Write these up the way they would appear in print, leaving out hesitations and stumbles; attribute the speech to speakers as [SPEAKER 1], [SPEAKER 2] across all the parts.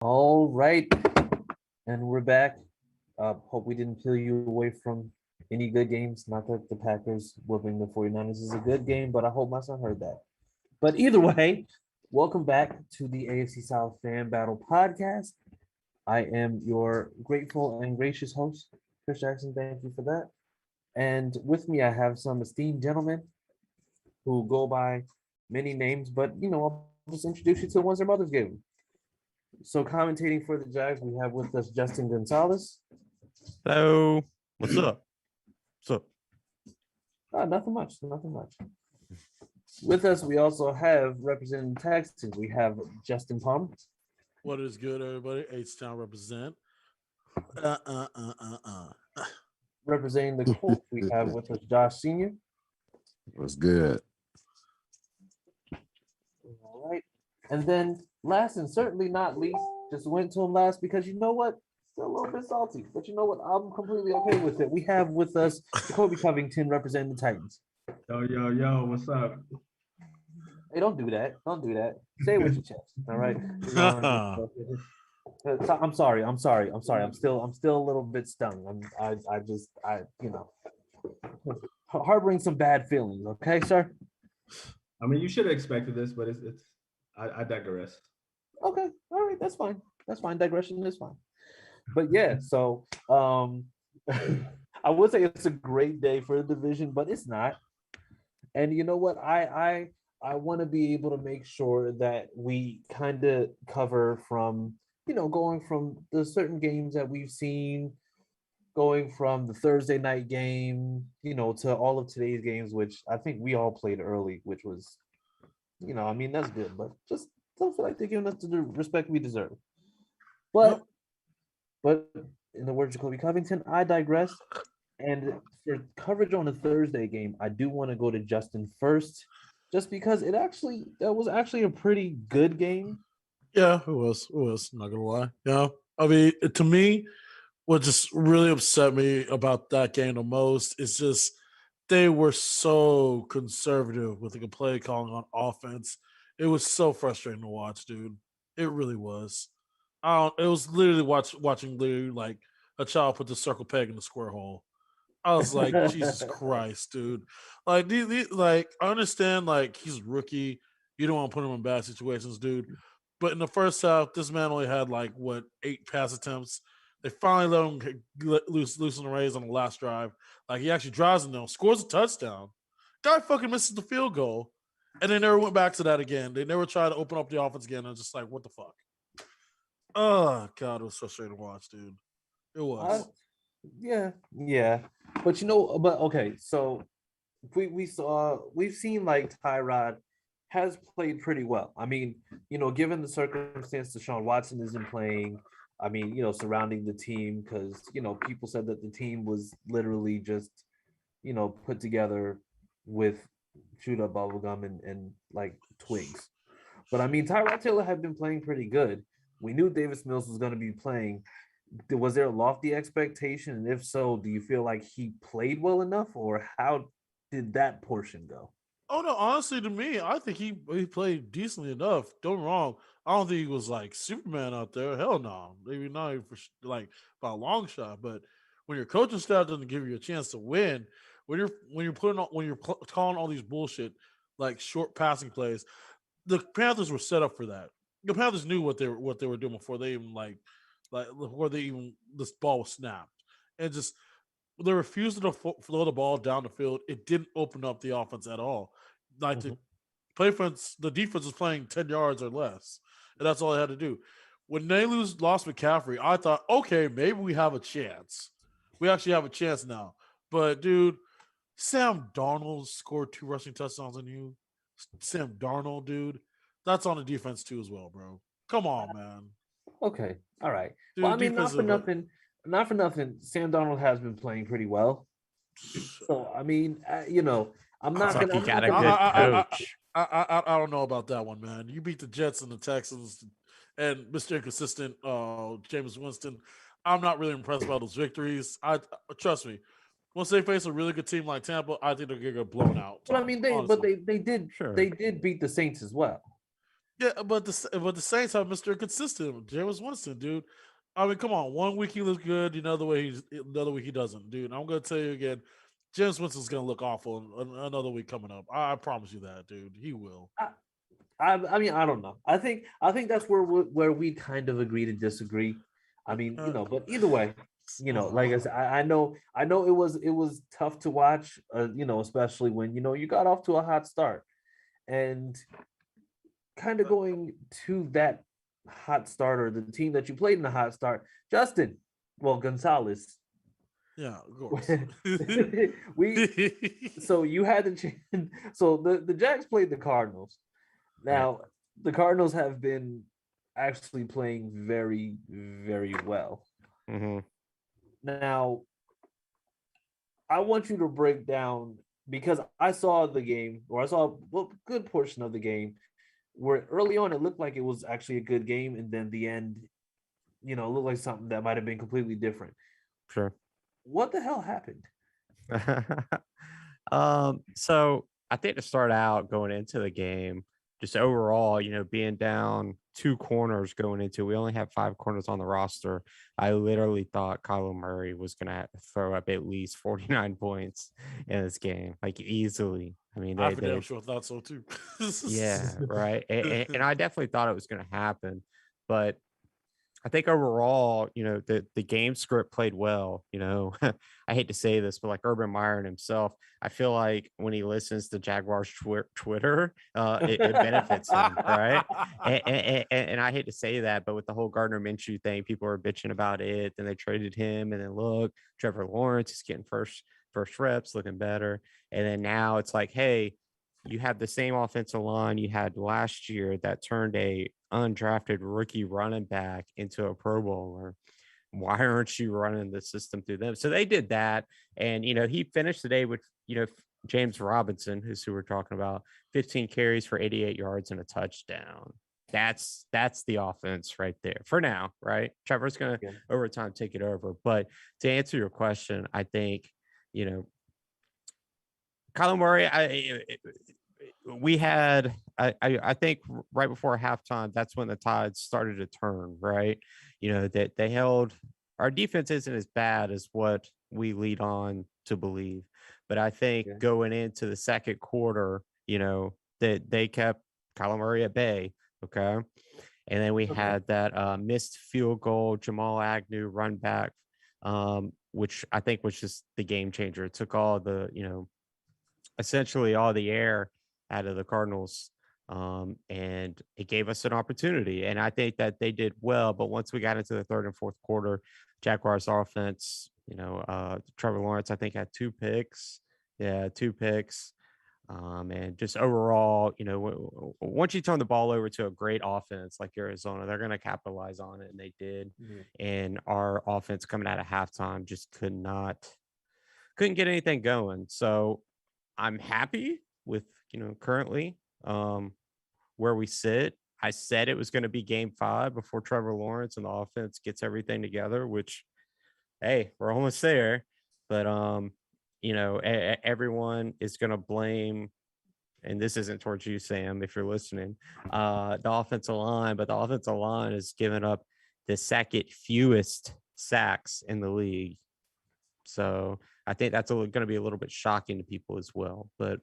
[SPEAKER 1] All right, and we're back. Hope we didn't peel you away from any good games. Not that the Packers whooping the 49ers is a good game, but I hope my son heard that. But either way, welcome back to the AFC South Fan Battle Podcast. I am your grateful and gracious host, Chris Jackson. Thank you for that. And with me, I have some esteemed gentlemen who go by many names, but I'll just introduce you to the ones their mothers gave them. So commentating for the Jags, we have with us Justin Gonzalez.
[SPEAKER 2] Hello. What's up? What's up?
[SPEAKER 1] Nothing much. Nothing much. With us, we also have representing Texans. We have Justin Palmer.
[SPEAKER 3] What is good, everybody? H-Town represent.
[SPEAKER 1] Representing the Colts, we have with us Josh Sr.
[SPEAKER 4] What's good?
[SPEAKER 1] All right. And then last and certainly not least, just went to him last because you know what? Still a little bit salty, but you know what? I'm completely okay with it. We have with us Kobe Covington representing the Titans.
[SPEAKER 5] Yo, what's up?
[SPEAKER 1] Hey, don't do that. Don't do that. Say it with your chest. All right. I'm sorry. I'm still a little bit stung. Harboring some bad feelings. Okay, sir.
[SPEAKER 5] I mean, you should have expected this, but I digress.
[SPEAKER 1] Okay. All right. That's fine. That's fine. Digression is fine. But yeah, so I would say it's a great day for the division, but it's not. And you know what? I want to be able to make sure that we kind of cover from, going from the certain games that we've seen, going from the Thursday night game, to all of today's games, which I think we all played early, which was, that's good, but just don't feel like they're giving us the respect we deserve. But in the words of Kobe Covington, I digress. And for coverage on the Thursday game, I do want to go to Justin first, just because that was actually a pretty good game.
[SPEAKER 3] Yeah, it was. Not gonna lie. Yeah, I mean, to me, what just really upset me about that game the most is just they were so conservative with the play calling on offense. It was so frustrating to watch, dude. It really was. It was literally watching literally like a child put the circle peg in the square hole. I was like, Jesus Christ, dude. Like, like I understand, like he's rookie. You don't want to put him in bad situations, dude. But in the first half, this man only had like 8 pass attempts. They finally let him loosen the reins on the last drive. Like he actually drives in them, scores a touchdown. Guy fucking misses the field goal, and they never went back to that again. They never tried to open up the offense again. I was just like, what the fuck? Oh God, it was frustrating to watch, dude. It was.
[SPEAKER 1] Yeah. But okay, so we've seen like Tyrod has played pretty well. I mean, given the circumstance Deshaun Watson isn't playing, I mean, surrounding the team, because people said that the team was literally just, put together with chewed up bubblegum and like twigs. But I mean, Tyrod Taylor had been playing pretty good. We knew Davis Mills was going to be playing. Was there a lofty expectation? And if so, do you feel like he played well enough, or how did that portion go?
[SPEAKER 3] Oh no, honestly, to me, I think he played decently enough. Don't get me wrong. I don't think he was like Superman out there. Hell no, maybe not even for like by a long shot. But when your coaching staff doesn't give you a chance to win, when you're calling all these bullshit like short passing plays, the Panthers were set up for that. The Panthers knew what they were doing before they even before they even this ball was snapped, and just the refusal to throw the ball down the field, it didn't open up the offense at all. Like the defense was playing 10 yards or less, and that's all they had to do. When they lost McCaffrey, I thought, okay, maybe we have a chance. We actually have a chance now. But dude, Sam Darnold scored 2 rushing touchdowns on you. Sam Darnold, dude, that's on the defense too as well, bro. Come on, man.
[SPEAKER 1] Okay, all right.
[SPEAKER 3] Dude,
[SPEAKER 1] well, I mean, not for nothing. Sam Darnold has been playing pretty well. So I mean, I'm not
[SPEAKER 2] Fuck,
[SPEAKER 1] gonna.
[SPEAKER 2] he got a good coach.
[SPEAKER 3] I don't know about that one, man. You beat the Jets and the Texans and Mr. Inconsistent, James Winston. I'm not really impressed by those victories. I trust me. Once they face a really good team like Tampa, I think they're gonna get blown out.
[SPEAKER 1] But I mean, they did beat the Saints as well.
[SPEAKER 3] Yeah, but the Saints are Mr. Consistent. Jameis Winston, dude. I mean, come on. One week he looks good, another week he doesn't, dude. I'm gonna tell you again, Jameis Winston's gonna look awful another week coming up. I promise you that, dude. He will.
[SPEAKER 1] I mean, I don't know. I think that's where we kind of agree to disagree. I mean, but either way, like I said, I know it was tough to watch, especially when you got off to a hot start, and kind of going to that hot start or the team that you played in the hot start, Justin, well, Gonzalez.
[SPEAKER 3] Yeah, of course.
[SPEAKER 1] So you had to change. So the Jags played the Cardinals. Now the Cardinals have been actually playing very, very well.
[SPEAKER 2] Mm-hmm.
[SPEAKER 1] Now I want you to break down, because I saw the game, or I saw a good portion of the game, where early on it looked like it was actually a good game, and then the end, looked like something that might have been completely different.
[SPEAKER 2] Sure.
[SPEAKER 1] What the hell happened?
[SPEAKER 2] So I think to start out going into the game, just overall, being down two corners going into, we only have 5 corners on the roster. I literally thought Kyler Murray was going to throw up at least 49 points in this game, like easily. I mean,
[SPEAKER 3] I for damn sure thought so too.
[SPEAKER 2] yeah, right. And I definitely thought it was going to happen, but I think overall, the game script played well. I hate to say this, but like Urban Meyer and himself, I feel like when he listens to Jaguars Twitter, it benefits him, right? And I hate to say that, but with the whole Gardner Minshew thing, people are bitching about it. Then they traded him, and then look, Trevor Lawrence is getting first reps, looking better. And then now it's like, hey, you have the same offensive line you had last year that turned a undrafted rookie running back into a Pro Bowler. Why aren't you running the system through them? So they did that. And, he finished the day with, James Robinson, who's who we're talking about, 15 carries for 88 yards and a touchdown. That's the offense right there for now, right? Trevor's going to over time take it over. But to answer your question, I think, Kyler Murray, I think right before halftime, that's when the tide started to turn, right? That they held, our defense isn't as bad as what we lead on to believe. But I think going into the second quarter, that they kept Kyler Murray at bay. Okay. And then we had that missed field goal, Jamal Agnew run back, which I think was just the game changer. It took all the, essentially all the air out of the Cardinals, and it gave us an opportunity. And I think that they did well. But once we got into the third and fourth quarter, Jaguars offense, Trevor Lawrence, I think, had 2 picks. Yeah, 2 picks. And just overall, once you turn the ball over to a great offense like Arizona, they're going to capitalize on it, and they did. Mm-hmm. And our offense coming out of halftime just couldn't get anything going. So I'm happy with, currently where we sit. I said it was going to be game 5 before Trevor Lawrence and the offense gets everything together, which, hey, we're almost there. But, everyone is going to blame, and this isn't towards you, Sam, if you're listening, the offensive line, but the offensive line has given up the second fewest sacks in the league. So I think that's going to be a little bit shocking to people as well. But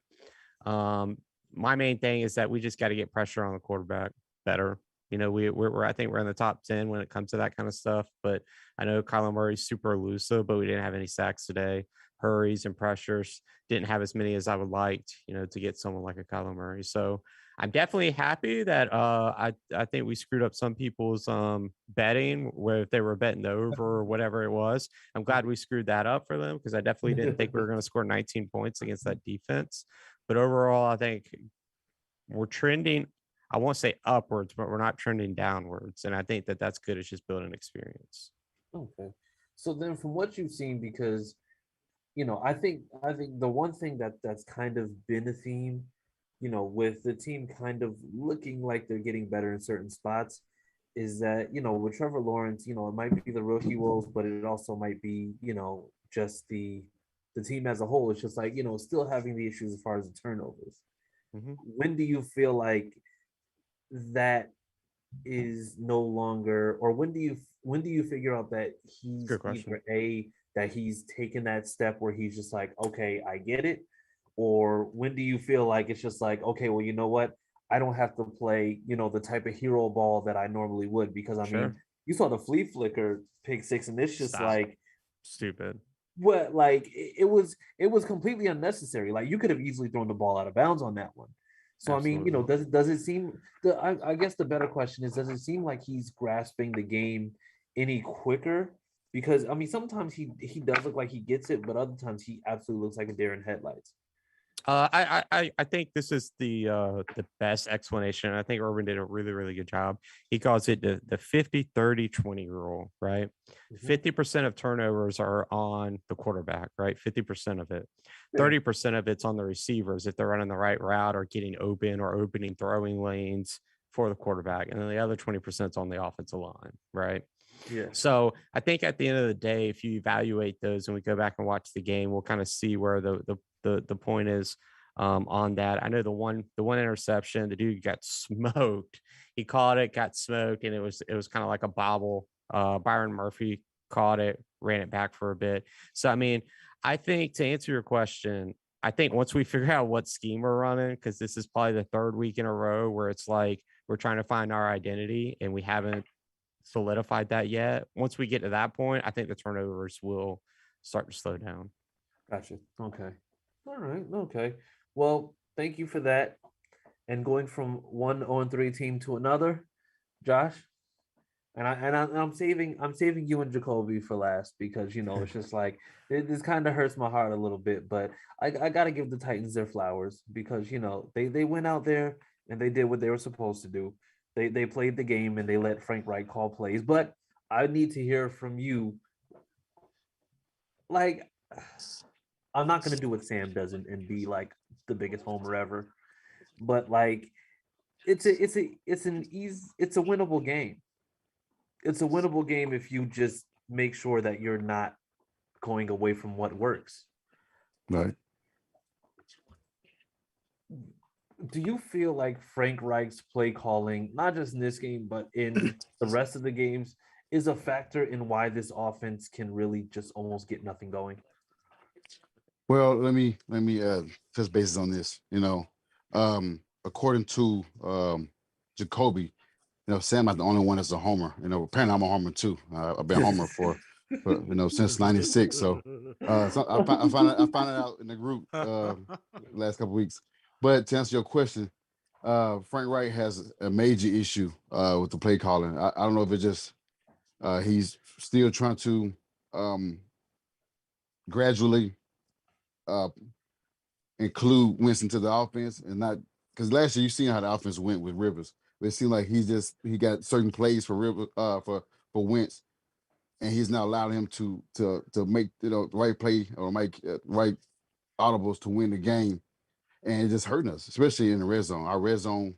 [SPEAKER 2] my main thing is that we just got to get pressure on the quarterback better. I think we're in the top 10 when it comes to that kind of stuff. But I know Kyler Murray's super elusive, but we didn't have any sacks today. Hurries and pressures, didn't have as many as I would like, to get someone like a Kyler Murray. So I'm definitely happy that I think we screwed up some people's betting, where if they were betting the over or whatever it was. I'm glad we screwed that up for them, because I definitely didn't think we were going to score 19 points against that defense. But overall, I think we're trending, I won't say upwards, but we're not trending downwards. And I think that that's good. It's just building experience.
[SPEAKER 1] Okay. So then from what you've seen, because, I think the one thing that's kind of been a theme, with the team kind of looking like they're getting better in certain spots, is that, with Trevor Lawrence, it might be the rookie woes, but it also might be, just the team as a whole. It's just like, still having the issues as far as the turnovers. Mm-hmm. When do you feel like that is no longer, or when do you figure out that he's
[SPEAKER 2] Good question.
[SPEAKER 1] either that he's taken that step where he's just like, okay, I get it, or when do you feel like it's just like, okay, well, you know what, I don't have to play, the type of hero ball that I normally would, because I mean,
[SPEAKER 2] Sure.
[SPEAKER 1] you saw the flea flicker pick six, and it's just
[SPEAKER 2] Stop.
[SPEAKER 1] like,
[SPEAKER 2] Stupid.
[SPEAKER 1] what, like it was completely unnecessary. Like, you could have easily thrown the ball out of bounds on that one. So I mean,
[SPEAKER 2] Absolutely.
[SPEAKER 1] does it seem, I guess the better question is, does it seem like he's grasping the game any quicker? Because I mean, sometimes he does look like he gets it, but other times he absolutely looks like a deer in headlights.
[SPEAKER 2] I think this is the best explanation. I think Urban did a really, really good job. He calls it the 50-30-20 rule, right?
[SPEAKER 1] Mhm.
[SPEAKER 2] 50% of turnovers are on the quarterback, right? 50% of it.
[SPEAKER 1] Yeah.
[SPEAKER 2] 30% of it's on the receivers if they're running the right route or getting open or opening throwing lanes for the quarterback. And then the other 20% is on the offensive line, right?
[SPEAKER 1] Yeah.
[SPEAKER 2] So I think at the end of the day, if you evaluate those and we go back and watch the game, we'll kind of see where the point is on that. I know the one interception, the dude got smoked. He caught it, got smoked, and it was kind of like a bobble. Byron Murphy caught it, ran it back for a bit. So I mean, I think to answer your question, I think once we figure out what scheme we're running, because this is probably the third week in a row where it's like we're trying to find our identity and we haven't solidified that yet. Once we get to that point, I think the turnovers will start to slow down.
[SPEAKER 1] Gotcha. Okay. All right. Okay. Well, thank you for that. And going from one 0-3 team to another, Josh. I'm saving you and Jacoby for last, because it's just like, this kind of hurts my heart a little bit, but I gotta give the Titans their flowers, because they went out there and they did what they were supposed to do. They played the game and they let Frank Wright call plays. But I need to hear from you. Like, I'm not gonna do what Sam does and be like the biggest homer ever, but like, it's a winnable game. It's a winnable game if you just make sure that you're not going away from what works.
[SPEAKER 4] Right.
[SPEAKER 1] Do you feel like Frank Reich's play calling, not just in this game, but in the rest of the games, is a factor in why this offense can really just almost get nothing going?
[SPEAKER 4] Well, let me touch bases on this. According to Jacoby, Sam not the only one that's a homer. Apparently I'm a homer too. I've been a homer for since '96. So I found it out in the group last couple weeks. But to answer your question, Frank Wright has a major issue with the play calling. I don't know if it's just he's still trying to gradually include Winston to the offense, and not because last year you seen how the offense went with Rivers. But it seemed like he got certain plays for Rivers for Wentz, and he's now allowed him to make the right play or make right audibles to win the game, and it's just hurting us, especially in the red zone. Our red zone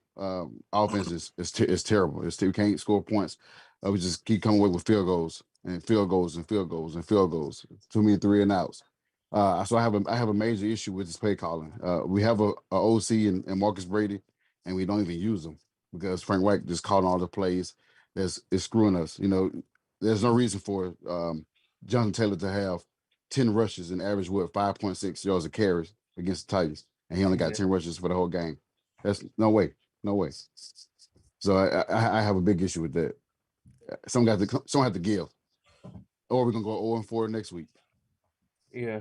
[SPEAKER 4] offense is terrible. We can't score points. We just keep coming away with field goals and field goals and field goals and field goals. Too many 3-and-outs. So I have a major issue with this play calling. We have a OC and Marcus Brady, and we don't even use them because Frank White just calling all the plays. Is screwing us. There's no reason for Jonathan Taylor to have 10 rushes and average 5.6 yards of carries against the Titans, and he only got 10 rushes for the whole game. That's no way. So I have a big issue with that. Someone have to give, or we're gonna go 0-4 next week.
[SPEAKER 1] Yeah.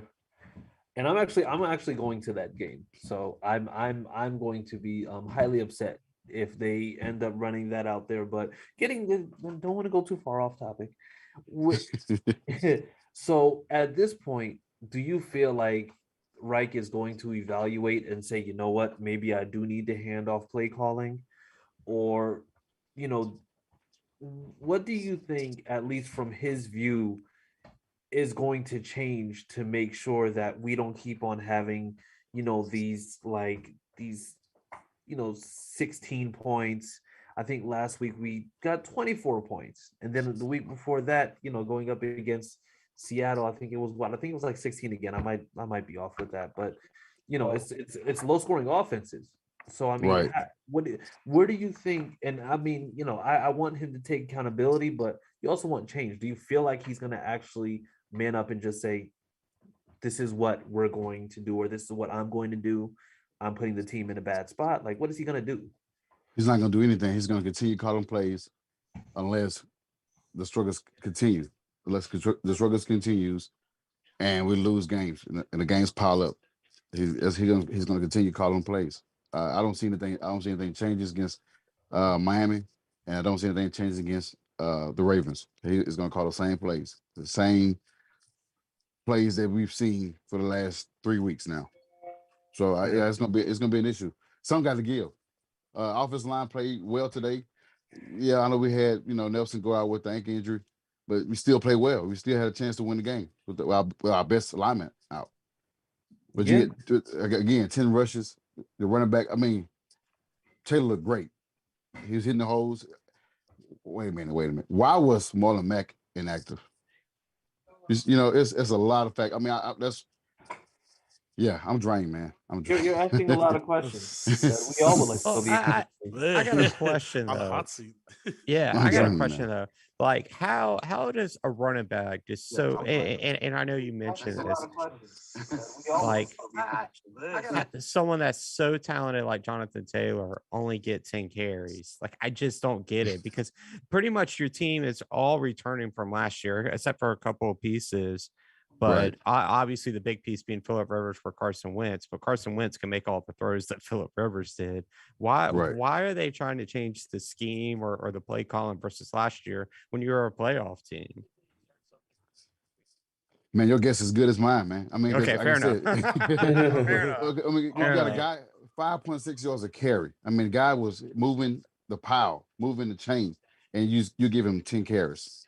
[SPEAKER 1] And I'm actually going to that game. So I'm going to be highly upset if they end up running that out there. But don't want to go too far off topic. So at this point, do you feel like Reich is going to evaluate and say, you know what, maybe I do need to hand off play calling? Or, what do you think, at least from his view, is going to change to make sure that we don't keep on having, these 16 points. I think last week we got 24 points, and then the week before that, going up against Seattle, I think it was like 16 again. I might be off with that, but it's low scoring offenses. So I mean,
[SPEAKER 4] Right.
[SPEAKER 1] where do you think? And I mean, I want him to take accountability, but you also want change. Do you feel like he's going to actually man up and just say, "This is what we're going to do," or "This is what I'm going to do"? I'm putting the team in a bad spot. Like, what is he going to do?
[SPEAKER 4] He's not going to do anything. He's going to continue calling plays unless the struggles continue. Unless the struggles continues and we lose games and the games pile up. He's going to continue calling plays. I don't see anything. I don't see anything changes against Miami, and I don't see anything changes against the Ravens. He is going to call the same plays that we've seen for the last 3 weeks now. So yeah, it's gonna be an issue. Some got to give. Offensive line played well today. Yeah, I know we had Nelson go out with the ankle injury, but we still played well. We still had a chance to win the game with our best alignment out. But you get again 10 rushes. The running back. I mean, Taylor looked great. He was hitting the holes. Wait a minute. Why was Marlon Mack inactive? It's a lot of fact. I mean, I'm drained, man. I'm drained.
[SPEAKER 1] You're asking a lot of questions. We all would like to be.
[SPEAKER 2] I got a question
[SPEAKER 3] On the
[SPEAKER 2] though.
[SPEAKER 3] hot seat.
[SPEAKER 2] Yeah,
[SPEAKER 4] I'm
[SPEAKER 2] I got a
[SPEAKER 4] drained,
[SPEAKER 2] question
[SPEAKER 4] man.
[SPEAKER 2] though. Like, how does a running back just
[SPEAKER 1] Yeah,
[SPEAKER 2] so
[SPEAKER 1] I'm
[SPEAKER 2] and I know you mentioned this, like
[SPEAKER 1] like
[SPEAKER 2] someone that's so talented like Jonathan Taylor only get 10 carries. Like, I just don't get it because pretty much your team is all returning from last year, except for a couple of pieces. But
[SPEAKER 4] Right.
[SPEAKER 2] obviously, the big piece being Phillip Rivers for Carson Wentz. But Carson Wentz can make all the throws that Phillip Rivers did. Why are they trying to change the scheme or the play calling versus last year when you were a playoff team?
[SPEAKER 4] Man, your guess is as good as mine, man. I mean, because
[SPEAKER 2] Okay,
[SPEAKER 4] like
[SPEAKER 2] fair
[SPEAKER 4] I
[SPEAKER 2] enough.
[SPEAKER 4] said,
[SPEAKER 2] Fair enough.
[SPEAKER 4] okay, I mean, you
[SPEAKER 2] Fair
[SPEAKER 4] got a
[SPEAKER 2] enough.
[SPEAKER 4] guy 5.6 yards a carry. I mean, the guy was moving the pile, moving the chain, and you give him 10 carries.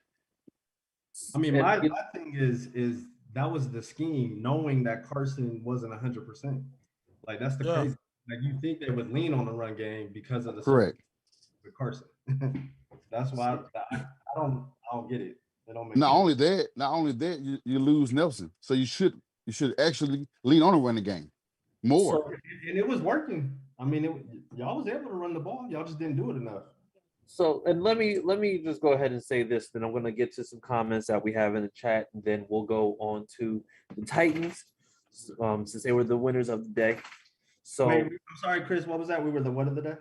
[SPEAKER 5] I mean, my thing is that was the scheme, knowing that Carson wasn't 100%. Like, that's the
[SPEAKER 3] Yeah.
[SPEAKER 5] crazy. Like, you think they would lean on the run game because of the
[SPEAKER 4] Correct.
[SPEAKER 5] with Carson. That's why I don't get it. It don't make
[SPEAKER 4] Not
[SPEAKER 5] sense.
[SPEAKER 4] only that, you lose Nelson, so you should actually lean on the running game more.
[SPEAKER 1] So,
[SPEAKER 5] And it was working. I mean, y'all was able to run the ball. Y'all just didn't do it enough.
[SPEAKER 1] and let me just go ahead and say this. Then I'm going to get to some comments that we have in the chat, and then we'll go on to the Titans, since they were the winners of the day. So
[SPEAKER 5] Wait, I'm sorry, Chris. What was that? We were the what of the day?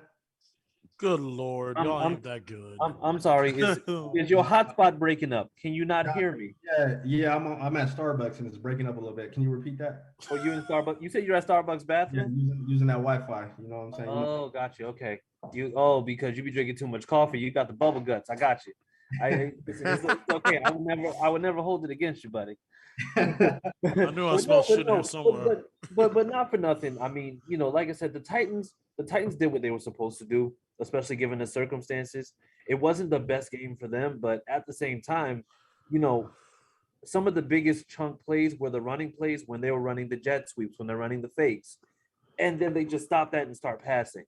[SPEAKER 3] Good Lord, y'all
[SPEAKER 1] I'm-
[SPEAKER 3] ain't that good.
[SPEAKER 1] I'm sorry. Is your hotspot breaking up? Can you not hear me?
[SPEAKER 5] Yeah. I'm at Starbucks and it's breaking up a little bit. Can you repeat that?
[SPEAKER 1] Oh, you in Starbucks? You said you're at Starbucks
[SPEAKER 5] Yeah,
[SPEAKER 1] bathroom?
[SPEAKER 5] using that Wi-Fi. You know what I'm saying?
[SPEAKER 1] Oh, got you. Okay. Because you be drinking too much coffee. You got the bubble guts. I got you. It's okay. I would never hold it against you, buddy.
[SPEAKER 3] I knew I smelled shit here somewhere.
[SPEAKER 1] But not for nothing. I mean, like I said, the Titans did what they were supposed to do, especially given the circumstances. It wasn't the best game for them, but at the same time, some of the biggest chunk plays were the running plays when they were running the jet sweeps, when they're running the fakes. And then they just stop that and start passing.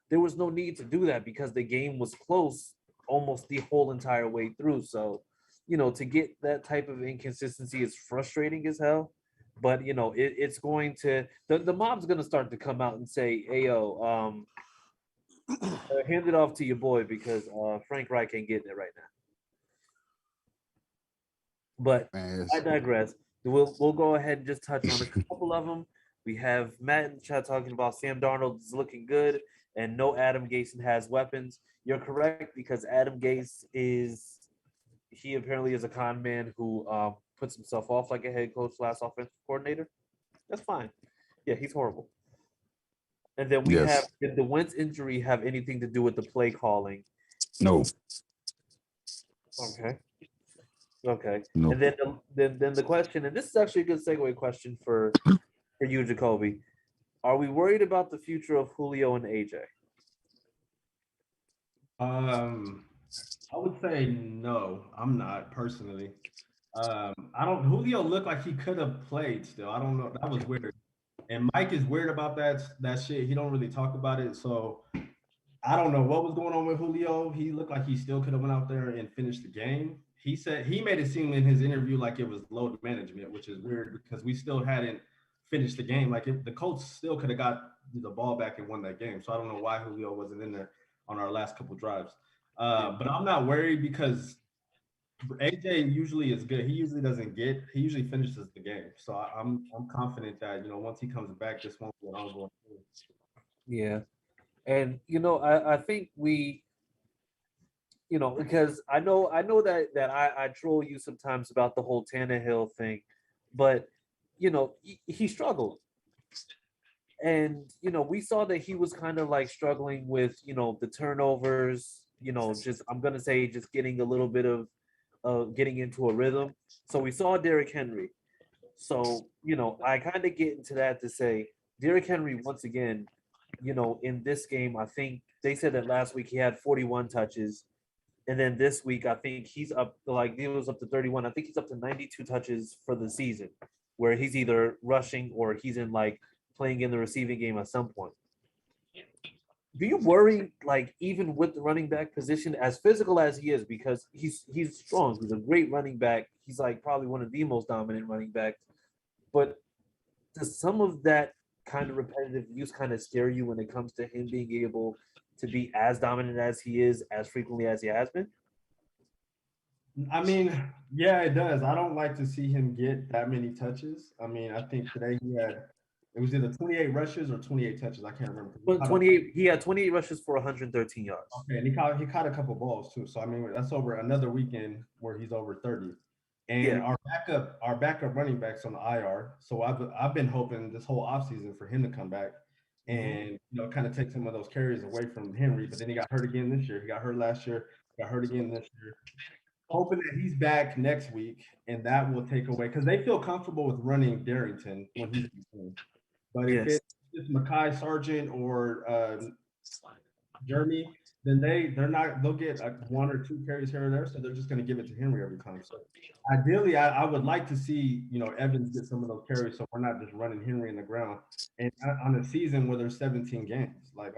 [SPEAKER 1] There was no need to do that because the game was close almost the whole entire way through. So, to get that type of inconsistency is frustrating as hell. But it's going to the mob's gonna start to come out and say, "Hey yo, hand it off to your boy because Frank Reich ain't getting it right now." But
[SPEAKER 4] Man,
[SPEAKER 1] I digress. We'll go ahead and just touch on a couple of them. We have Matt in the chat talking about Sam Darnold is looking good and no Adam Gase has weapons. You're correct because Adam Gase he apparently is a con man who puts himself off like a head coach / offensive coordinator. That's fine. Yeah, he's horrible. And then we have, did the Wentz injury have anything to do with the play calling?
[SPEAKER 4] No.
[SPEAKER 1] Okay.
[SPEAKER 4] No.
[SPEAKER 1] And then the question, and this is actually a good segue question for you, Jacoby. Are we worried about the future of Julio and AJ?
[SPEAKER 5] I would say no. I'm not personally. Julio looked like he could have played still. I don't know. That was weird. And Mike is weird about that shit. He don't really talk about it. So I don't know what was going on with Julio. He looked like he still could have went out there and finished the game. He said he made it seem in his interview like it was load management, which is weird because we still hadn't finish the game. Like if the Colts still could have got the ball back and won that game. So I don't know why Julio wasn't in there on our last couple drives. But I'm not worried because AJ usually is good. He usually finishes the game. So I'm confident that, once he comes back, this won't be an ongoing thing.
[SPEAKER 1] Yeah. And I think we, because I know that I troll you sometimes about the whole Tannehill thing, but he struggled. And we saw that he was kind of like struggling with the turnovers, just I'm gonna say just getting a little bit of getting into a rhythm. So we saw Derrick Henry. So I kind of get into that to say Derrick Henry once again, in this game, I think they said that last week he had 41 touches, and then this week I think he's up like he was up to 31. I think he's up to 92 touches for the season, where he's either rushing or he's in like playing in the receiving game at some point. Do you worry, like even with the running back position, as physical as he is, because he's strong, he's a great running back, he's like probably one of the most dominant running backs, but does some of that kind of repetitive use kind of scare you when it comes to him being able to be as dominant as he is, as frequently as he has been?
[SPEAKER 5] I mean, yeah, it does. I don't like to see him get that many touches. I mean, I think today it was either 28 rushes or 28 touches. I can't remember.
[SPEAKER 1] But 28, he had 28 rushes for 113 yards.
[SPEAKER 5] Okay, and he caught a couple balls too. So I mean, that's over another weekend where he's over 30. And our backup running back's on the IR. So I've been hoping this whole offseason for him to come back and kind of take some of those carries away from Henry. But then he got hurt again this year. He got hurt last year. Got hurt again this year. Hoping that he's back next week, and that will take away because they feel comfortable with running Darrington when he's in. But if it's just Mekhi Sargent or Jeremy, then they'll get one or two carries here and there, so they're just going to give it to Henry every time. So ideally, I would like to see Evans get some of those carries, so we're not just running Henry in the ground. And on a season where there's 17 games, I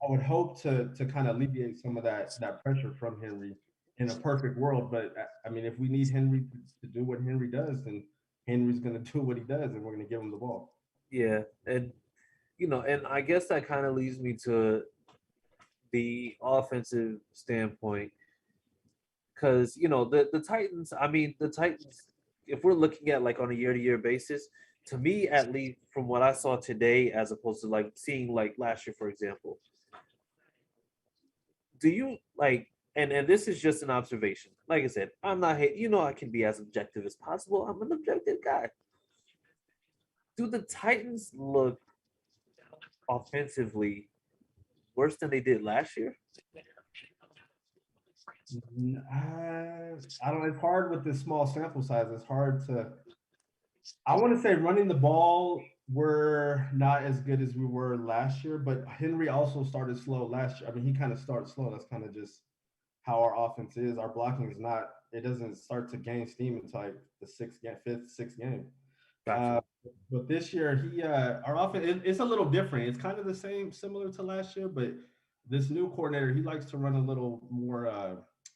[SPEAKER 5] would hope to kind of alleviate some of that pressure from Henry in a perfect world. But I mean, if we need Henry to do what Henry does, then Henry's going to do what he does, and we're going to give him the ball.
[SPEAKER 1] Yeah, and and I guess that kind of leads me to the offensive standpoint, because the Titans. I mean, the Titans. If we're looking at like on a year-to-year basis, to me at least, from what I saw today, as opposed to like seeing like last year, for example, do you like? And this is just an observation. Like I said, I'm not hate. I can be as objective as possible. I'm an objective guy. Do the Titans look offensively worse than they did last year?
[SPEAKER 5] I don't know. It's hard with this small sample size. It's hard to. I want to say running the ball, we're not as good as we were last year, but Henry also started slow last year. I mean, he kind of started slow. That's kind of just how our offense is. Our blocking is not. It doesn't start to gain steam until like the fifth, sixth game.
[SPEAKER 1] Gotcha.
[SPEAKER 5] But this year, our offense, it's a little different. It's kind of the same, similar to last year, but this new coordinator, he likes to run a little more,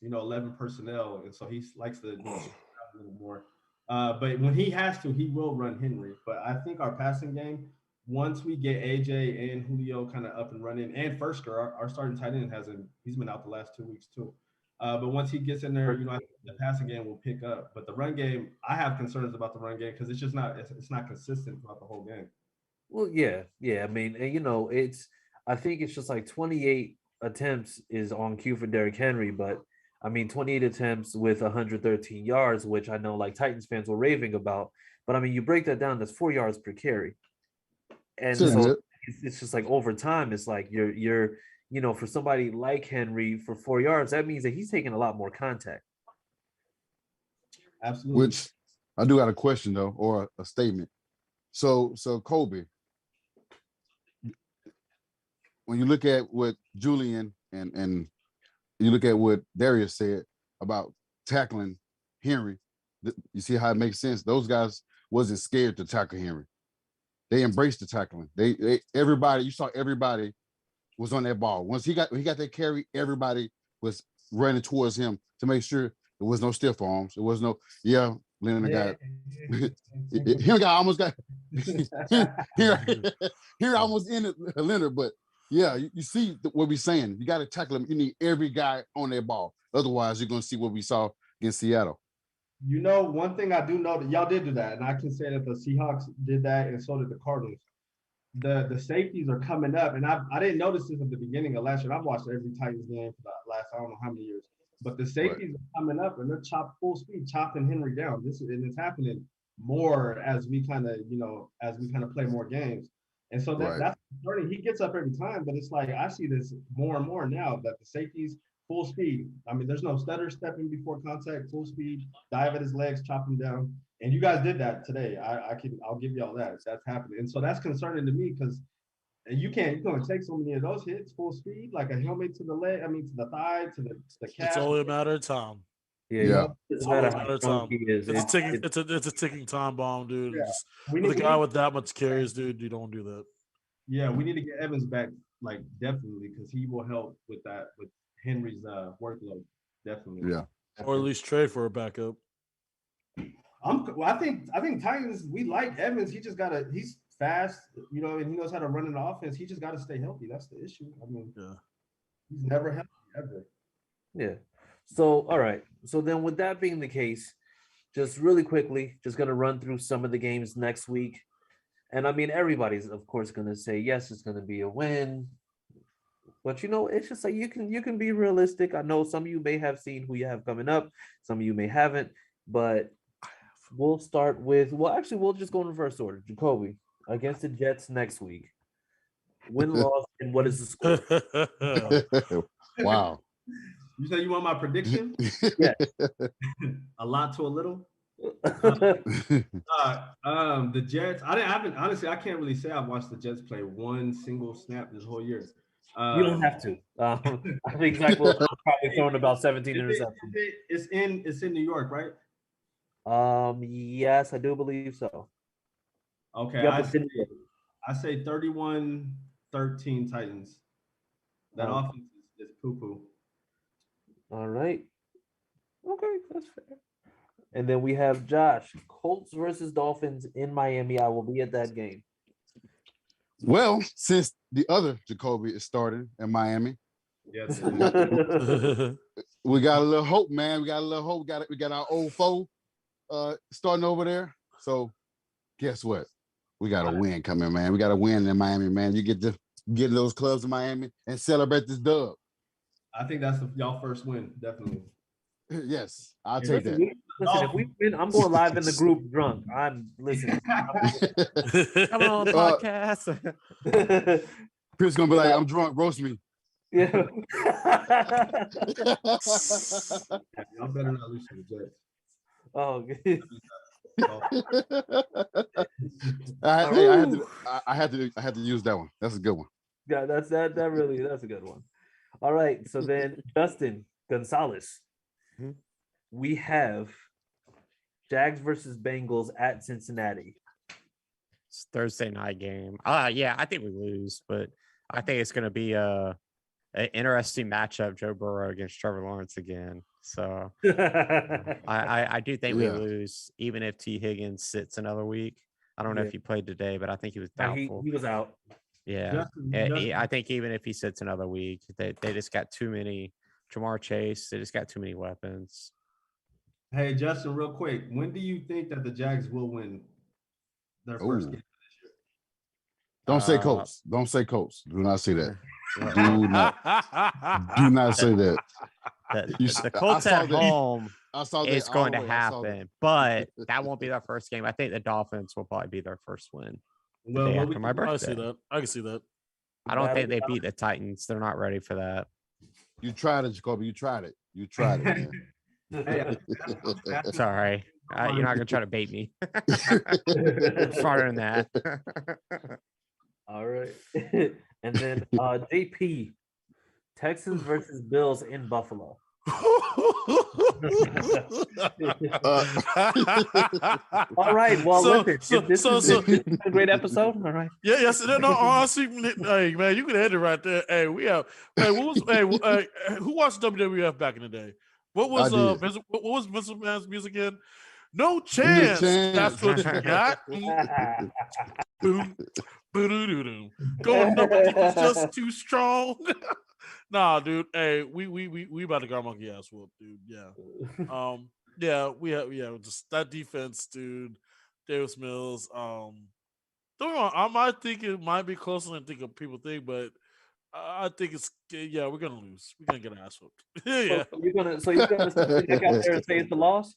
[SPEAKER 5] 11 personnel, and so he likes to do a little more. But when he has to, he will run Henry. But I think our passing game, once we get AJ and Julio kind of up and running, and Fursker, our starting tight end he's been out the last 2 weeks too. But once he gets in there, I think the passing game will pick up. But the run game, I have concerns about the run game because it's just not consistent throughout the whole game.
[SPEAKER 1] Well, yeah. I mean, and I think it's just like 28 attempts is on cue for Derrick Henry, but I mean 28 attempts with 113 yards, which I know like Titans fans were raving about. But I mean, you break that down, that's 4 yards per carry, and so it's just like over time, it's like you're for somebody like Henry for 4 yards, that means that he's taking a lot more contact.
[SPEAKER 5] Absolutely.
[SPEAKER 4] Which I do got a question though, or a statement. So Kobe, when you look at what Julian and you look at what Darius said about tackling Henry, you see how it makes sense. Those guys wasn't scared to tackle Henry. They embraced the tackling. You saw everybody was on that ball. Once he got that carry, everybody was running towards him to make sure there was no stiff arms. There was no, Leonard got here. Got almost got here almost in it, Leonard. But yeah, you see what we're saying. You got to tackle them. You need every guy on their ball. Otherwise, you're gonna see what we saw against Seattle.
[SPEAKER 5] You know, one thing I do know that y'all did do that, and I can say that the Seahawks did that, and so did the Cardinals. The safeties are coming up, and I didn't notice this at the beginning of last year. I've watched every Titans game for the last I don't know how many years, but the safeties are coming up and they're chopped full speed, chopping Henry down. And it's happening more as we kind of play more games, and so that's concerning. He gets up every time, but it's like I see this more and more now that the safeties full speed. I mean, there's no stutter stepping before contact, full speed, dive at his legs, chop him down. And you guys did that today. I'll give y'all that. That's happening. And so that's concerning to me because you're going to take so many of those hits full speed, like a helmet to the leg, to the thigh, to the calf.
[SPEAKER 3] It's only a matter of time.
[SPEAKER 1] Yeah.
[SPEAKER 3] It's only a matter of time. It's a ticking time bomb, dude.
[SPEAKER 5] Yeah.
[SPEAKER 3] With a guy with that much carries, dude, you don't do that.
[SPEAKER 5] Yeah, we need to get Evans back, like definitely, because he will help with that with Henry's workload. Definitely.
[SPEAKER 4] Yeah.
[SPEAKER 3] Or at least trade for a backup.
[SPEAKER 5] I think Titans, we like Evans. He's fast, and he knows how to run an offense. He just got to stay healthy. That's the issue. He's never healthy ever.
[SPEAKER 1] Yeah. So, all right. So then with that being the case, just really quickly, just going to run through some of the games next week. And everybody's of course going to say, yes, it's going to be a win. But it's just like you can be realistic. I know some of you may have seen who you have coming up. Some of you may haven't, but we'll start with, we'll just go in reverse order. Jacoby against the Jets next week. Win, loss, and what is the
[SPEAKER 4] score? Wow.
[SPEAKER 5] You say you want my prediction?
[SPEAKER 1] Yeah.
[SPEAKER 5] A lot to a little. The Jets. I can't really say I've watched the Jets play one single snap this whole year.
[SPEAKER 1] You don't have to. I think Zach will probably thrown about 17 interceptions.
[SPEAKER 5] It's in New York, right?
[SPEAKER 1] Yes, I do believe so.
[SPEAKER 5] Okay,
[SPEAKER 1] Yep,
[SPEAKER 5] I say 31-13 Titans. That offense is poo-poo.
[SPEAKER 1] All right. Okay, that's fair. And then we have Josh, Colts versus Dolphins in Miami. I will be at that game.
[SPEAKER 4] Well, since the other Jacoby is starting in Miami,
[SPEAKER 5] yes,
[SPEAKER 4] we got a little hope, man. We got a little hope. We got our old foe starting over there. So guess what? We got a win coming, man. We got a win in Miami, man. You get to get those clubs in Miami and celebrate this dub.
[SPEAKER 5] I think that's y'all first win, definitely.
[SPEAKER 4] Yes, I'll take that.
[SPEAKER 1] Listen, if we win, I'm going live in the group drunk. I'm listening.
[SPEAKER 2] Coming on the podcast.
[SPEAKER 4] Chris gonna be like, I'm drunk, roast me.
[SPEAKER 1] Yeah.
[SPEAKER 5] Y'all better not lose to the Jets.
[SPEAKER 1] Oh, good.
[SPEAKER 4] I had to use that one. That's a good one.
[SPEAKER 1] Yeah, that's a good one. All right, so then Justin Gonzalez.
[SPEAKER 2] Mm-hmm.
[SPEAKER 1] We have Jags versus Bengals at Cincinnati.
[SPEAKER 2] It's Thursday night game. Yeah, I think we lose, but I think it's going to be an interesting matchup. Joe Burrow against Trevor Lawrence again. So I do think we lose, even if T. Higgins sits another week. I don't know if he played today, but I think he was doubtful.
[SPEAKER 1] He was out.
[SPEAKER 2] Yeah, I think even if he sits another week, they just got too many. Jamar Chase, they just got too many weapons.
[SPEAKER 5] Hey, Justin, real quick, when do you think that the Jags will win their first game this year?
[SPEAKER 4] Don't say Colts. Don't say Colts. Do not say that. Do not say that.
[SPEAKER 2] The Colts at home, it's going to happen, but that won't be their first game. I think the Dolphins will probably be their first win.
[SPEAKER 5] Well,
[SPEAKER 2] after my birthday.
[SPEAKER 3] I can see that.
[SPEAKER 2] I don't think they beat the Titans. They're not ready for that.
[SPEAKER 4] You tried it, Jacoby. You tried it, man.
[SPEAKER 2] Sorry. You're not going to try to bait me. I'm smarter than that.
[SPEAKER 1] All right. And then JP, Texans versus Bills in Buffalo. All right. Well, listen. This is a great episode. All right.
[SPEAKER 3] Yeah. Yes. No. Honestly, hey man, you can end it right there. Hey, we have. Hey, who watched WWF back in the day? What was Vince McMahon's music again? No chance. That's what you got. Boom. Boom. Going up equals just too strong. Nah, dude. Hey, we about to get our monkey ass whoop, dude. Yeah. Just that defense, dude. Davis Mills. Don't get me wrong, I might think it might be closer than people think, but I think we're gonna lose. We're gonna get our ass whooped. Yeah.
[SPEAKER 1] So you're gonna stick your neck out there and say it's a loss?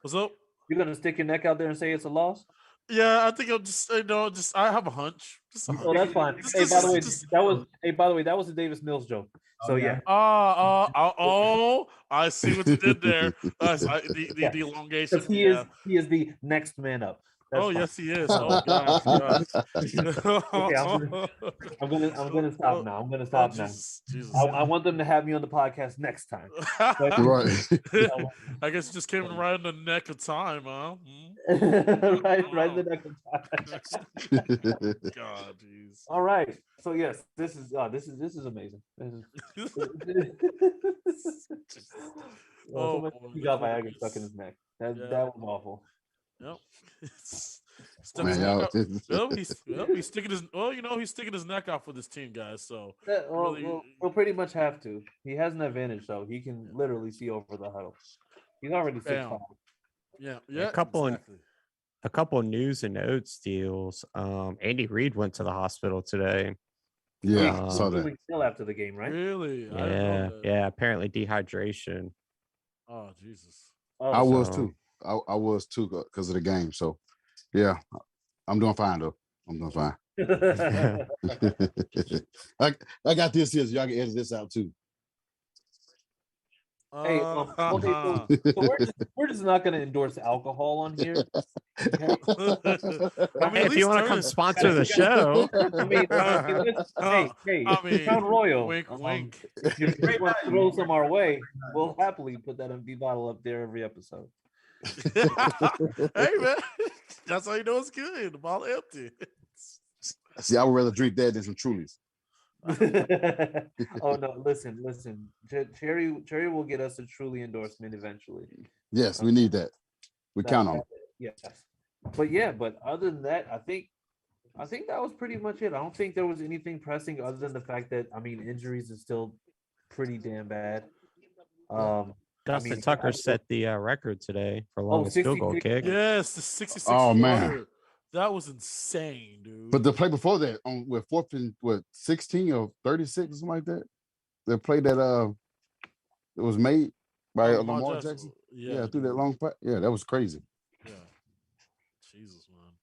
[SPEAKER 3] What's up?
[SPEAKER 1] You're gonna stick your neck out there and say it's a loss?
[SPEAKER 3] Yeah, I think I'll just I have a hunch. Just a hunch.
[SPEAKER 1] Oh, that's fine. Hey, by the way, that was a Davis Mills joke. So yeah.
[SPEAKER 3] I see what you did there. The elongation.
[SPEAKER 1] Because he is the next man up. That's fine.
[SPEAKER 3] Yes, he is. Oh gosh.
[SPEAKER 1] Okay, I'm gonna stop now. I'm gonna stop now.
[SPEAKER 3] Jesus.
[SPEAKER 1] I want them to have me on the podcast next time. But,
[SPEAKER 4] Right.
[SPEAKER 3] I guess it just came right in the neck of time, huh?
[SPEAKER 1] right in the neck of time.
[SPEAKER 3] God, jeez.
[SPEAKER 1] All right. So yes, this is amazing. He got Viagra stuck in his neck. That was awful.
[SPEAKER 3] Yep. He's sticking his neck out for this team, guys. So
[SPEAKER 1] we'll pretty much have to. He has an advantage, though. He can literally see over the huddle. He's already 6'5".
[SPEAKER 3] Yeah.
[SPEAKER 2] A couple of news and notes deals. Andy Reid went to the hospital today.
[SPEAKER 4] Yeah, saw that.
[SPEAKER 1] Still after the game, right?
[SPEAKER 3] Really?
[SPEAKER 2] Yeah. Apparently dehydration.
[SPEAKER 3] Oh Jesus!
[SPEAKER 4] I was too. I was too because of the game. So, yeah, I'm doing fine though. I'm doing fine. I got this here, so y'all can edit this out too.
[SPEAKER 1] Hey, so we're just not going to endorse alcohol on here. Okay?
[SPEAKER 2] If you want to come sponsor the show,
[SPEAKER 1] Crown Royal.
[SPEAKER 3] Wink, wink.
[SPEAKER 1] If you want to throw some our way, we'll happily put that empty bottle up there every episode.
[SPEAKER 3] Hey man, that's how you know it's good. The bottle empty.
[SPEAKER 4] See, I would rather drink that than some Trulies.
[SPEAKER 1] Oh no! Listen. Cherry will get us a Truly endorsement eventually.
[SPEAKER 4] Yes, we need that. We count on it.
[SPEAKER 1] Yes, but other than that, I think that was pretty much it. I don't think there was anything pressing other than the fact that injuries is still pretty damn bad.
[SPEAKER 2] Justin Tucker set the record today for longest field goal kick.
[SPEAKER 3] Yes, the 66.
[SPEAKER 4] Oh man,
[SPEAKER 3] that was insane, dude.
[SPEAKER 4] But the play before that, with 4th and 16 or 36 or something like that, the play that it was made by Lamar Jackson. Yeah, through that long play. Yeah, that was crazy.
[SPEAKER 3] Yeah, Jesus, man.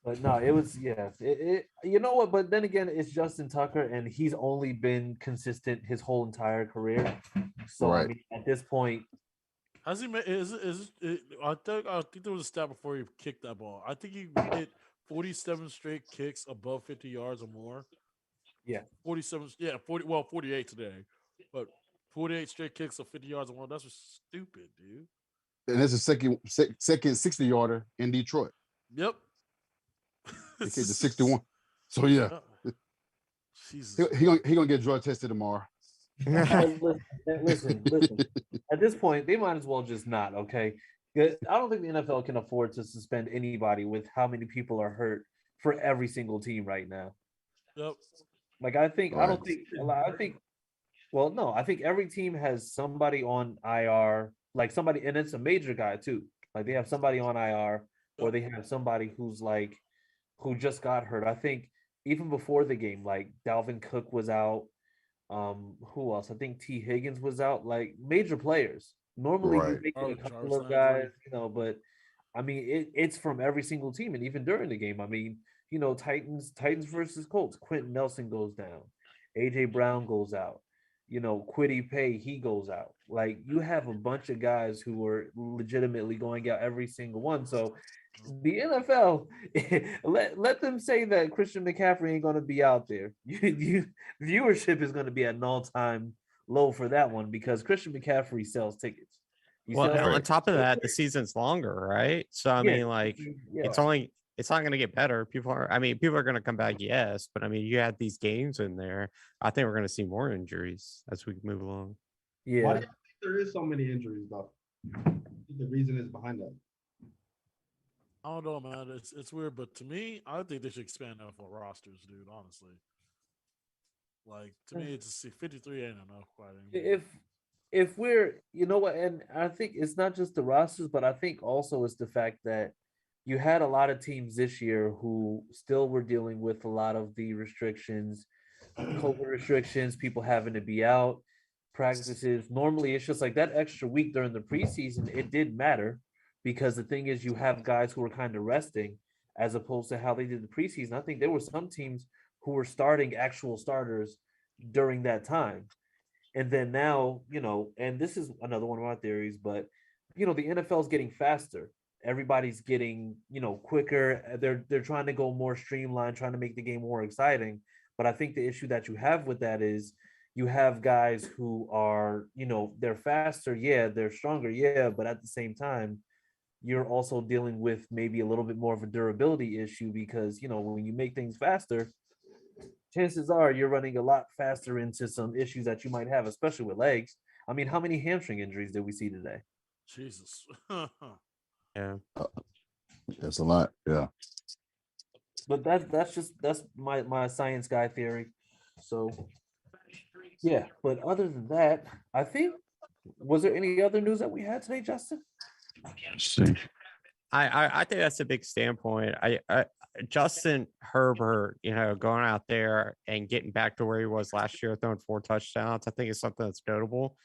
[SPEAKER 1] But no, it was It you know what? But then again, it's Justin Tucker, and he's only been consistent his whole entire career. So
[SPEAKER 4] right.
[SPEAKER 1] I mean, at this point,
[SPEAKER 3] has he made? I think there was a stat before he kicked that ball. I think he hit 47 straight kicks above 50 yards or more.
[SPEAKER 1] Yeah,
[SPEAKER 3] 47. Yeah, 48 today, but 48 straight kicks of 50 yards or more. That's just stupid, dude.
[SPEAKER 4] And it's a second 60-yarder in Detroit.
[SPEAKER 3] Yep.
[SPEAKER 4] He kicked the 61. So yeah,
[SPEAKER 3] Jesus.
[SPEAKER 4] He gonna get drug tested tomorrow.
[SPEAKER 1] Listen. At this point, they might as well just not. Okay, I don't think the NFL can afford to suspend anybody with how many people are hurt for every single team right now.
[SPEAKER 3] Yep.
[SPEAKER 1] Like I think every team has somebody on IR, like somebody, and it's a major guy too. Like they have somebody on IR, or they have somebody who just got hurt. I think even before the game, like Dalvin Cook was out. Who else? I think T. Higgins was out. Like major players. Normally you make a couple of guys, but I mean it's from every single team, and even during the game. I mean, Titans versus Colts. Quentin Nelson goes down. AJ Brown goes out. Kwity Paye, he goes out. Like you have a bunch of guys who are legitimately going out every single one. So the NFL, let them say that Christian McCaffrey ain't going to be out there. Viewership is going to be at an all-time low for that one because Christian McCaffrey sells tickets.
[SPEAKER 2] On top of that, the season's longer, right? So I mean, like it's not going to get better. People are going to come back, yes, but I mean, you had these games in there. I think we're going to see more injuries as we move along.
[SPEAKER 1] Yeah.
[SPEAKER 5] Why do you think there is so many injuries, though? The reason is behind that.
[SPEAKER 3] I don't know, man. It's weird, but to me, I think they should expand NFL rosters, dude. Honestly, like to me, it's 53 ain't enough quite anymore.
[SPEAKER 1] If we're, you know what, and I think it's not just the rosters, but I think also it's the fact that you had a lot of teams this year who still were dealing with a lot of the restrictions, COVID restrictions, people having to be out, practices. Normally, it's just like that extra week during the preseason, it did matter because the thing is, you have guys who are kind of resting as opposed to how they did the preseason. I think there were some teams who were starting actual starters during that time. And then now, and this is another one of my theories, but the NFL is getting faster. Everybody's getting, quicker. They're trying to go more streamlined, trying to make the game more exciting. But I think the issue that you have with that is you have guys who are, they're faster, yeah, they're stronger, yeah, but at the same time, you're also dealing with maybe a little bit more of a durability issue because, when you make things faster, chances are you're running a lot faster into some issues that you might have, especially with legs. I mean, how many hamstring injuries did we see today?
[SPEAKER 3] Jesus.
[SPEAKER 2] Yeah.
[SPEAKER 4] That's a lot. Yeah.
[SPEAKER 1] But that's my science guy theory. So yeah, but other than that, I think was there any other news that we had today, Justin?
[SPEAKER 4] Let's see.
[SPEAKER 2] I think that's a big standpoint. I Justin Herbert, going out there and getting back to where he was last year, throwing 4 touchdowns. I think it's something that's notable.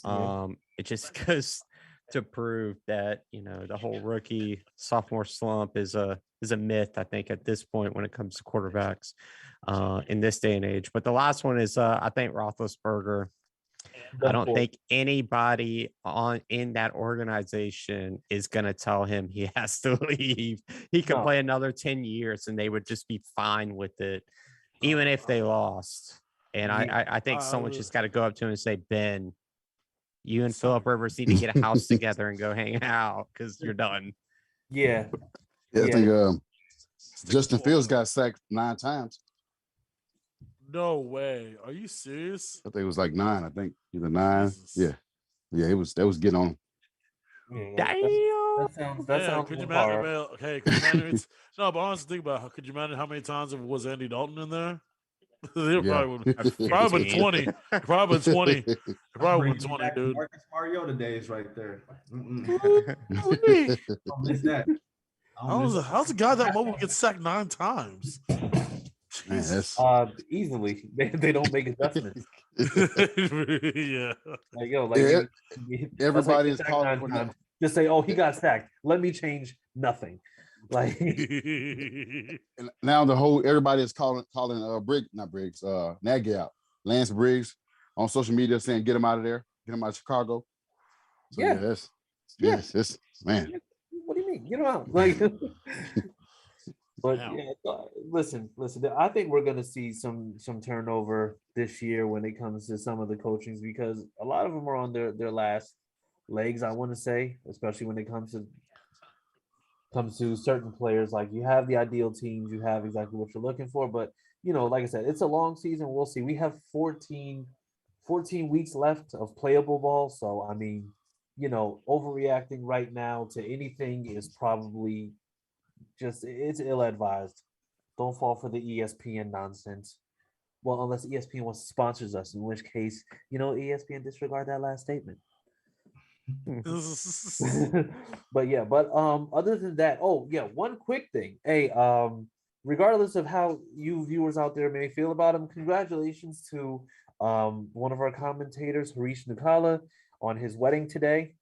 [SPEAKER 2] It just goes to prove that the whole rookie sophomore slump is a myth. I think at this point when it comes to quarterbacks in this day and age. But the last one is I think Roethlisberger. I don't think anybody in that organization is going to tell him he has to leave. He can play another 10 years and they would just be fine with it, even if they lost. And I think someone just got to go up to him and say, Ben, you and Philip Rivers need to get a house together and go hang out because you're done.
[SPEAKER 1] Yeah.
[SPEAKER 4] I think Justin Fields got sacked 9 times.
[SPEAKER 3] No way. Are you serious?
[SPEAKER 4] I think it was like 9. I think either 9.
[SPEAKER 3] Jesus.
[SPEAKER 4] Yeah. That was getting on.
[SPEAKER 1] That sounds
[SPEAKER 3] could you
[SPEAKER 1] hard.
[SPEAKER 3] imagine? Okay, could you imagine? No, but honestly, think about could you imagine how many times was Andy Dalton in there? They probably been 20. Probably 20. Probably 20, dude.
[SPEAKER 5] Marcus Mariota days right there.
[SPEAKER 3] Don't
[SPEAKER 5] miss that.
[SPEAKER 3] How's a guy that mobile gets sacked 9 times?
[SPEAKER 4] Man, that's
[SPEAKER 1] easily. They don't make adjustments.
[SPEAKER 3] Yeah.
[SPEAKER 4] Everybody is calling for
[SPEAKER 1] that. Just say, "Oh, he got sacked. Let me change nothing." Like
[SPEAKER 4] and now everybody is calling Nagy out. Lance Briggs on social media saying get him out of there, get him out of Chicago. So it's man.
[SPEAKER 1] What do you mean? Get him out. Like but listen. I think we're gonna see some turnover this year when it comes to some of the coachings because a lot of them are on their last legs. I want to say, especially when it comes to certain players. Like you have the ideal teams, you have exactly what you're looking for. But like I said, it's a long season. We'll see. We have 14 weeks left of playable ball. So I mean, overreacting right now to anything is probably it's ill-advised. Don't fall for the ESPN nonsense. Well, unless ESPN wants to sponsors us, in which case, ESPN disregard that last statement. but other than that, one quick thing. Hey, regardless of how you viewers out there may feel about him, congratulations to one of our commentators, Harish Nukala, on his wedding today.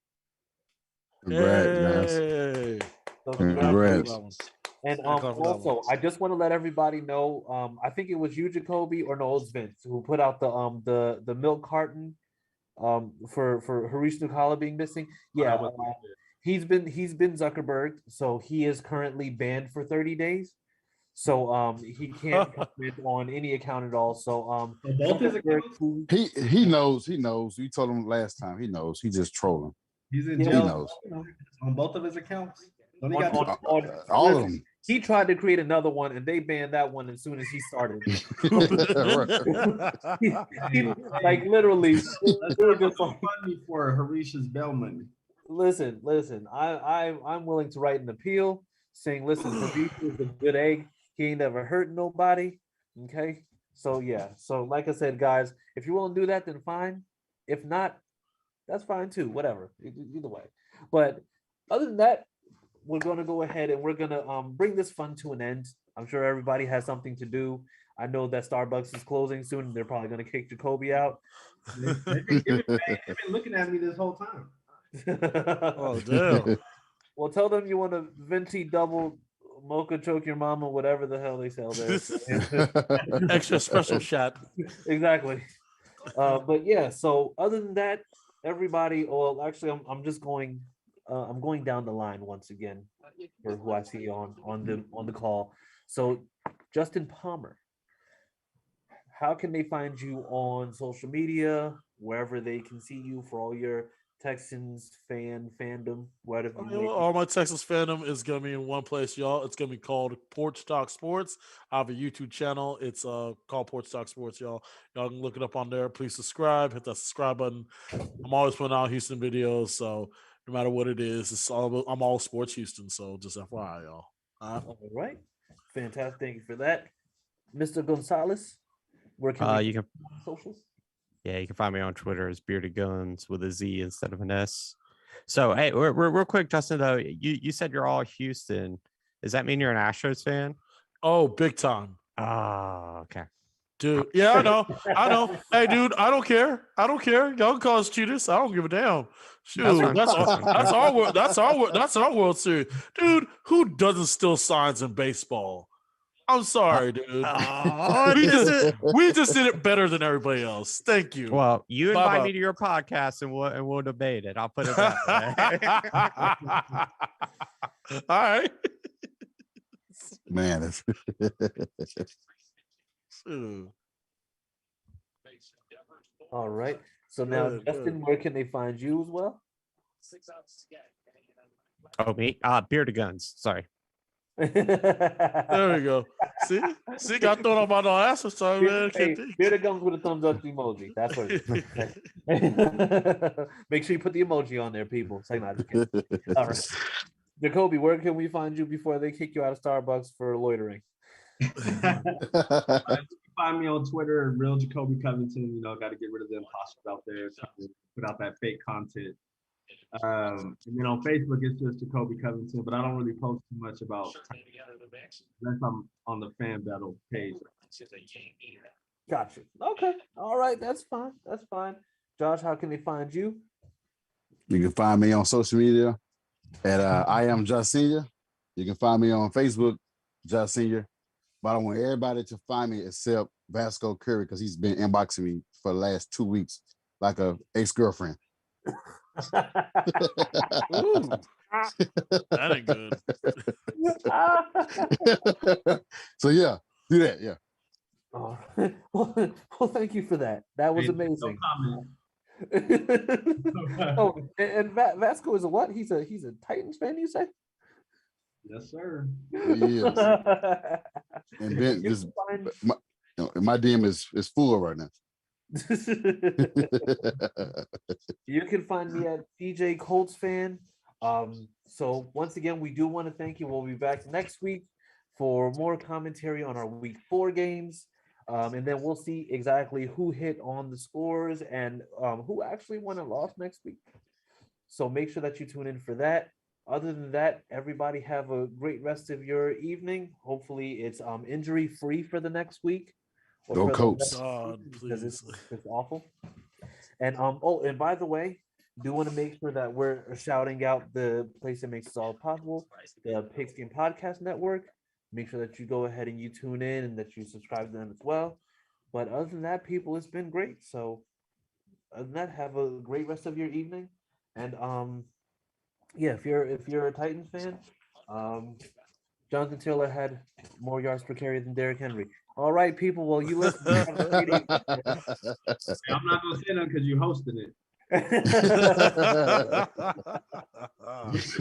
[SPEAKER 4] Congrats,
[SPEAKER 3] guys.
[SPEAKER 1] So congrats. And also, I just want to let everybody know. I think it was you, Jacoby, or no, it was Vince, who put out the milk carton for Harish Nukala being missing. Yeah, he's been Zuckerberg, so he is currently banned for 30 days. So he can't comment on any account at all. So
[SPEAKER 5] both his accounts?
[SPEAKER 4] He knows. We told him last time. He knows. He's just trolling.
[SPEAKER 5] He's in jail.
[SPEAKER 4] He knows.
[SPEAKER 5] On both of his accounts.
[SPEAKER 1] On
[SPEAKER 4] all of them.
[SPEAKER 1] He tried to create another one, and they banned that one as soon as he started. Like literally,
[SPEAKER 5] just funny for Harish's bail money.
[SPEAKER 1] Listen. I'm willing to write an appeal saying, listen, Fabricio is a good egg. He ain't never hurt nobody. Okay. So yeah. So like I said, guys, if you want to do that, then fine. If not, that's fine too. Whatever. Either way. But other than that, we're gonna go ahead and we're gonna bring this fun to an end. I'm sure everybody has something to do. I know that Starbucks is closing soon. And they're probably gonna kick Jacoby out.
[SPEAKER 5] They've been looking at me this whole time.
[SPEAKER 3] Oh damn!
[SPEAKER 1] Well, tell them you want a venti double mocha choke your mama, whatever the hell they sell there.
[SPEAKER 3] Extra special shot.
[SPEAKER 1] Exactly. But yeah, so other than that, everybody, well, actually, I'm just going I'm going down the line once again for who I see on the call. So Justin Palmer, how can they find you on social media, wherever they can see you for all your Texans fandom, whatever you may
[SPEAKER 3] All my Texas fandom is gonna be in one place, y'all. It's gonna be called Porch Talk Sports. I have a YouTube channel. It's called Porch Talk Sports, y'all. Y'all can look it up on there. Please subscribe. Hit that subscribe button. I'm always putting out Houston videos, so no matter what it is, I'm all sports Houston. So just FYI, y'all.
[SPEAKER 1] All right. Fantastic. Thank you for that. Mr. Gonzalez, where can
[SPEAKER 2] you can
[SPEAKER 1] socials?
[SPEAKER 2] Yeah, you can find me on Twitter as Bearded Guns with a Z instead of an S. So, hey, real quick, Justin, though, you said you're all Houston. Does that mean you're an Astros fan?
[SPEAKER 3] Oh, big time.
[SPEAKER 2] Oh, okay.
[SPEAKER 3] Dude, yeah, I know. Hey, dude, I don't care. Y'all can call us cheaters. I don't give a damn. Shoot, that's our World Series, dude. Who doesn't steal signs in baseball? I'm sorry, dude. We just did it better than everybody else. Thank you.
[SPEAKER 2] Well, you invite
[SPEAKER 3] Bye-bye.
[SPEAKER 2] me to your podcast and we'll debate it. I'll put it that way.
[SPEAKER 3] All right.
[SPEAKER 4] Man, it's
[SPEAKER 1] All right. So now,
[SPEAKER 3] Good,
[SPEAKER 1] Justin, where can they find you as well?
[SPEAKER 2] Oh, me? Bearded Guns. Sorry.
[SPEAKER 3] There we go. See, got thrown off by the last time, man.
[SPEAKER 1] Hey, here it comes with a thumbs up emoji. That's what it is. Make sure you put the emoji on there, people. Say not just kidding. All right. Jacoby, where can we find you before they kick you out of Starbucks for loitering?
[SPEAKER 5] Find me on Twitter, Real Jacoby Covington. You know, got to get rid of the imposters out there. Put out that fake content. And then on Facebook, it's just Jacoby Covington, but I don't really post too much about unless I'm on the fan battle page.
[SPEAKER 1] Gotcha. Okay. All right. That's fine. That's fine. Josh, how can they find you?
[SPEAKER 4] You can find me on social media at I am Josh Senior. You can find me on Facebook, Josh Senior. But I want everybody to find me except Vasco Curry because he's been inboxing me for the last 2 weeks like a ex-girlfriend.
[SPEAKER 3] Ooh, that ain't good.
[SPEAKER 4] So yeah, do that. Yeah.
[SPEAKER 1] Oh, well, thank you for that. That was amazing. Oh, and Vasco is a what? He's a Titans fan, you say?
[SPEAKER 5] Yes, sir.
[SPEAKER 4] He is. And then just my DM is full right now.
[SPEAKER 1] You can find me at DJ Colts fan. So once again, we do want to thank you. We'll be back next week for more commentary on our week 4 games. And then we'll see exactly who hit on the scores and who actually won and lost next week. So make sure that you tune in for that. Other than that, everybody have a great rest of your evening. Hopefully it's injury free for the next week.
[SPEAKER 4] Go Colts.
[SPEAKER 3] God, please.
[SPEAKER 1] It's awful. And and by the way, do want to make sure that we're shouting out the place that makes this all possible, the Pigskin Podcast Network. Make sure that you go ahead and you tune in and that you subscribe to them as well. But other than that, people, it's been great. So other than that, have a great rest of your evening. And yeah, if you're a Titans fan, Jonathan Taylor had more yards per carry than Derrick Henry. All right, people. Well, you listen.
[SPEAKER 5] I'm not gonna say that because you hosted it.